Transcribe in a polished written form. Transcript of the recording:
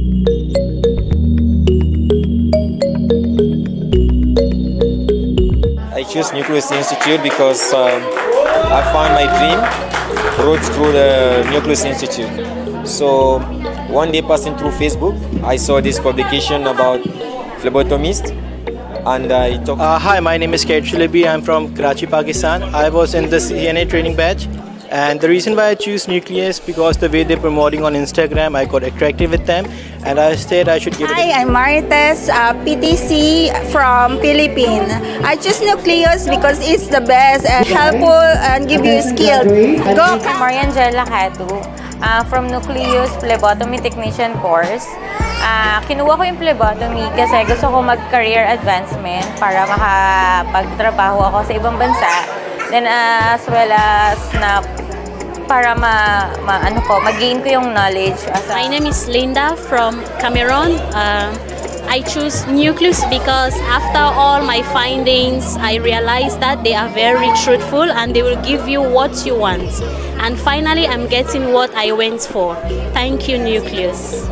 I choose Nucleus Institute because I found my dream route through the Nucleus Institute. So one day passing through Facebook, I saw this publication about phlebotomist, and I talked. Hi, my name is Caregiver. I'm from Karachi, Pakistan. I was in the CNA training batch, and the reason why I choose Nucleus because the way they're promoting on Instagram, I got attracted with them, and I said I should give it. Hi, I'm Marites, PTC from Philippines. I choose Nucleus because it's the best and helpful and give you skill. Go! I'm Mariangela Catu from Nucleus Phlebotomy Technician course. Kinuha ko yung phlebotomy kasi gusto ko mag-career advancement para makapagtrabaho ako sa ibang bansa. Then as well as na para mag-gain ko yung knowledge. My name is Linda from Cameroon. I choose Nucleus because after all my findings, I realized that they are very truthful and they will give you what you want. And finally, I'm getting what I went for. Thank you, Nucleus.